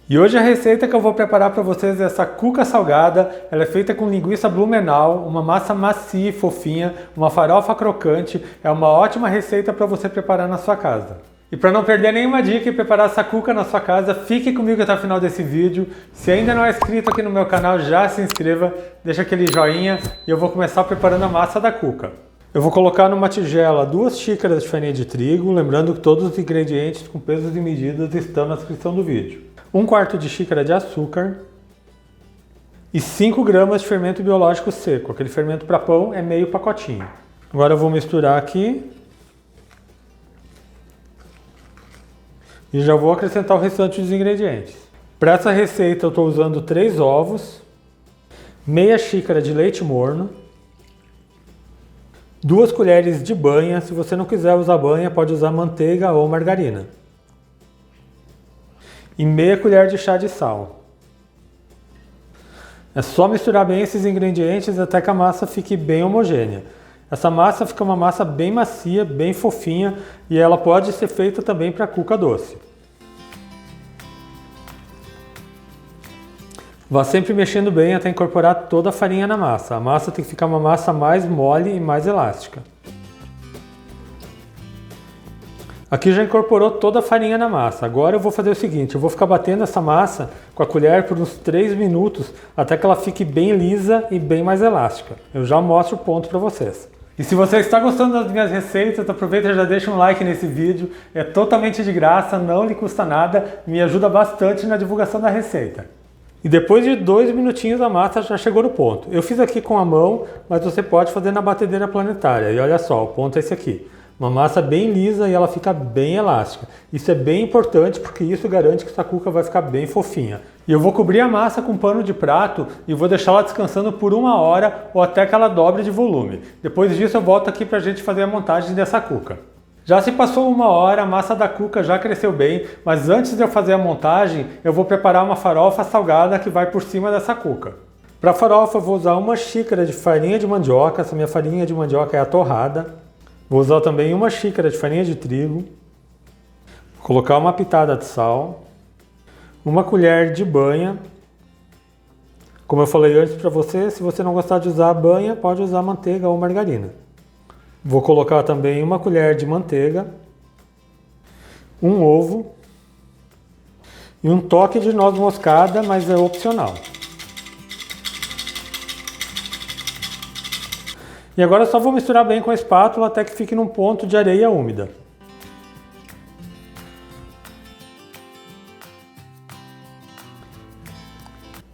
E hoje a receita que eu vou preparar para vocês é essa cuca salgada. Ela é feita com linguiça Blumenau, uma massa macia e fofinha, uma farofa crocante. É uma ótima receita para você preparar na sua casa. E para não perder nenhuma dica e preparar essa cuca na sua casa, fique comigo até o final desse vídeo. Se ainda não é inscrito aqui no meu canal, já se inscreva, deixa aquele joinha e eu vou começar preparando a massa da cuca. Eu vou colocar numa tigela 2 xícaras de farinha de trigo, lembrando que todos os ingredientes com pesos e medidas estão na descrição do vídeo. 1/4 de xícara de açúcar e 5 gramas de fermento biológico seco. Aquele fermento para pão é meio pacotinho. Agora eu vou misturar aqui e já vou acrescentar o restante dos ingredientes. Para essa receita eu estou usando 3 ovos, meia xícara de leite morno, 2 colheres de banha. Se você não quiser usar banha, pode usar manteiga ou margarina. E meia colher de chá de sal. É só misturar bem esses ingredientes até que a massa fique bem homogênea. Essa massa fica uma massa bem macia, bem fofinha e ela pode ser feita também para cuca doce. Vá sempre mexendo bem até incorporar toda a farinha na massa. A massa tem que ficar uma massa mais mole e mais elástica. Aqui já incorporou toda a farinha na massa. Agora eu vou fazer o seguinte, eu vou ficar batendo essa massa com a colher por uns 3 minutos até que ela fique bem lisa e bem mais elástica. Eu já mostro o ponto para vocês. E se você está gostando das minhas receitas, aproveita e já deixa um like nesse vídeo. É totalmente de graça, não lhe custa nada, me ajuda bastante na divulgação da receita. E depois de 2 minutinhos a massa já chegou no ponto. Eu fiz aqui com a mão, mas você pode fazer na batedeira planetária. E olha só, o ponto é esse aqui. Uma massa bem lisa e ela fica bem elástica. Isso é bem importante porque isso garante que essa cuca vai ficar bem fofinha. E eu vou cobrir a massa com pano de prato e vou deixar ela descansando por 1 hora ou até que ela dobre de volume. Depois disso eu volto aqui para a gente fazer a montagem dessa cuca. Já se passou 1 hora, a massa da cuca já cresceu bem, mas antes de eu fazer a montagem, eu vou preparar uma farofa salgada que vai por cima dessa cuca. Para a farofa eu vou usar 1 xícara de farinha de mandioca, essa minha farinha de mandioca é a torrada. Vou usar também 1 xícara de farinha de trigo, colocar uma pitada de sal, 1 colher de banha. Como eu falei antes para você, se você não gostar de usar banha, pode usar manteiga ou margarina. Vou colocar também 1 colher de manteiga, 1 ovo e um toque de noz moscada, mas é opcional. E agora eu só vou misturar bem com a espátula até que fique num ponto de areia úmida.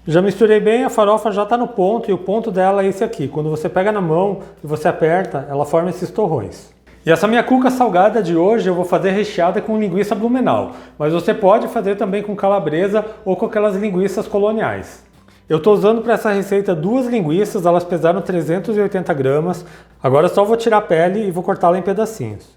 Já misturei bem, a farofa já está no ponto e o ponto dela é esse aqui. Quando você pega na mão e você aperta, ela forma esses torrões. E essa minha cuca salgada de hoje eu vou fazer recheada com linguiça Blumenau. Mas você pode fazer também com calabresa ou com aquelas linguiças coloniais. Eu estou usando para essa receita 2 linguiças, elas pesaram 380 gramas. Agora eu só vou tirar a pele e vou cortá-la em pedacinhos.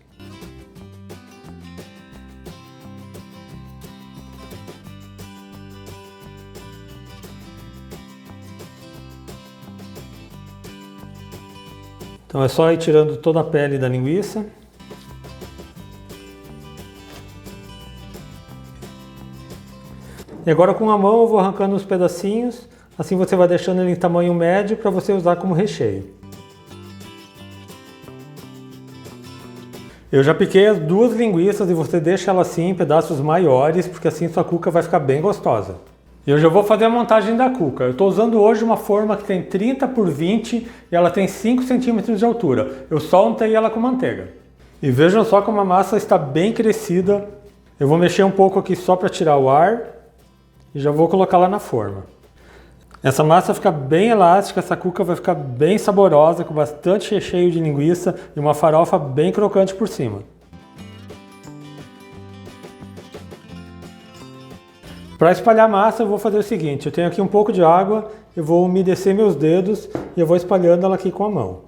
Então é só ir tirando toda a pele da linguiça. E agora com a mão eu vou arrancando os pedacinhos. Assim você vai deixando ele em tamanho médio para você usar como recheio. Eu já piquei as 2 linguiças e você deixa ela assim em pedaços maiores, porque assim sua cuca vai ficar bem gostosa. E eu já vou fazer a montagem da cuca. Eu estou usando hoje uma forma que tem 30 por 20 e ela tem 5 centímetros de altura. Eu só untei ela com manteiga. E vejam só como a massa está bem crescida. Eu vou mexer um pouco aqui só para tirar o ar e já vou colocar lá na forma. Essa massa fica bem elástica, essa cuca vai ficar bem saborosa, com bastante recheio de linguiça e uma farofa bem crocante por cima. Para espalhar a massa eu vou fazer o seguinte, eu tenho aqui um pouco de água, eu vou umedecer meus dedos e eu vou espalhando ela aqui com a mão.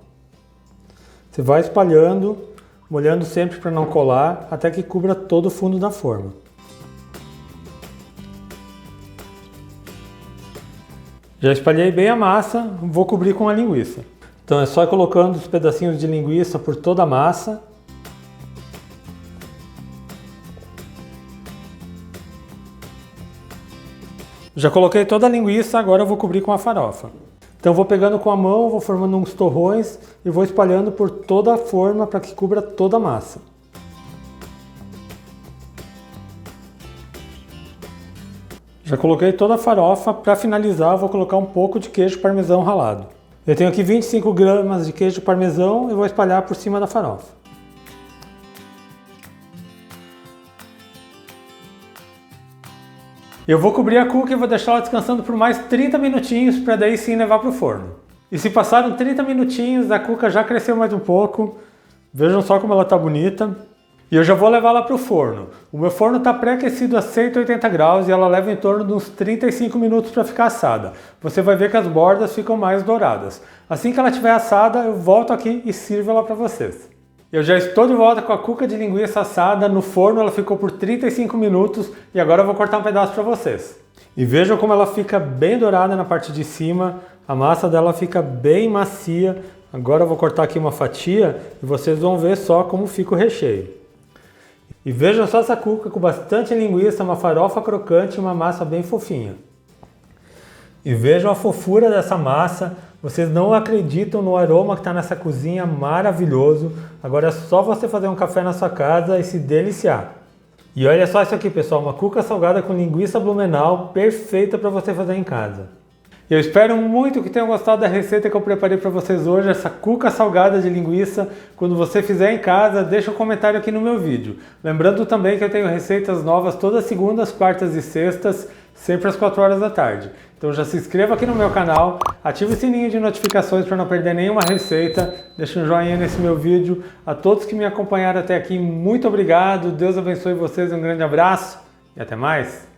Você vai espalhando, molhando sempre para não colar, até que cubra todo o fundo da forma. Já espalhei bem a massa, vou cobrir com a linguiça. Então é só ir colocando os pedacinhos de linguiça por toda a massa. Já coloquei toda a linguiça, agora eu vou cobrir com a farofa. Então vou pegando com a mão, vou formando uns torrões e vou espalhando por toda a forma para que cubra toda a massa. Já coloquei toda a farofa, para finalizar eu vou colocar um pouco de queijo parmesão ralado. Eu tenho aqui 25 gramas de queijo parmesão e vou espalhar por cima da farofa. Eu vou cobrir a cuca e vou deixar ela descansando por mais 30 minutinhos para daí sim levar para o forno. E se passaram 30 minutinhos, a cuca já cresceu mais um pouco. Vejam só como ela está bonita. E eu já vou levar ela para o forno. O meu forno está pré-aquecido a 180 graus e ela leva em torno de uns 35 minutos para ficar assada. Você vai ver que as bordas ficam mais douradas. Assim que ela estiver assada, eu volto aqui e sirvo ela para vocês. Eu já estou de volta com a cuca de linguiça assada. No forno ela ficou por 35 minutos e agora eu vou cortar um pedaço para vocês. E vejam como ela fica bem dourada na parte de cima. A massa dela fica bem macia. Agora eu vou cortar aqui uma fatia e vocês vão ver só como fica o recheio. E vejam só essa cuca com bastante linguiça, uma farofa crocante e uma massa bem fofinha. E vejam a fofura dessa massa. Vocês não acreditam no aroma que está nessa cozinha maravilhoso. Agora é só você fazer um café na sua casa e se deliciar. E olha só isso aqui, pessoal, uma cuca salgada com linguiça Blumenau, perfeita para você fazer em casa. Eu espero muito que tenham gostado da receita que eu preparei para vocês hoje, essa cuca salgada de linguiça. Quando você fizer em casa, deixa um comentário aqui no meu vídeo. Lembrando também que eu tenho receitas novas todas segundas, quartas e sextas, sempre às 4 horas da tarde. Então já se inscreva aqui no meu canal, ative o sininho de notificações para não perder nenhuma receita, deixe um joinha nesse meu vídeo. A todos que me acompanharam até aqui, muito obrigado, Deus abençoe vocês, um grande abraço e até mais!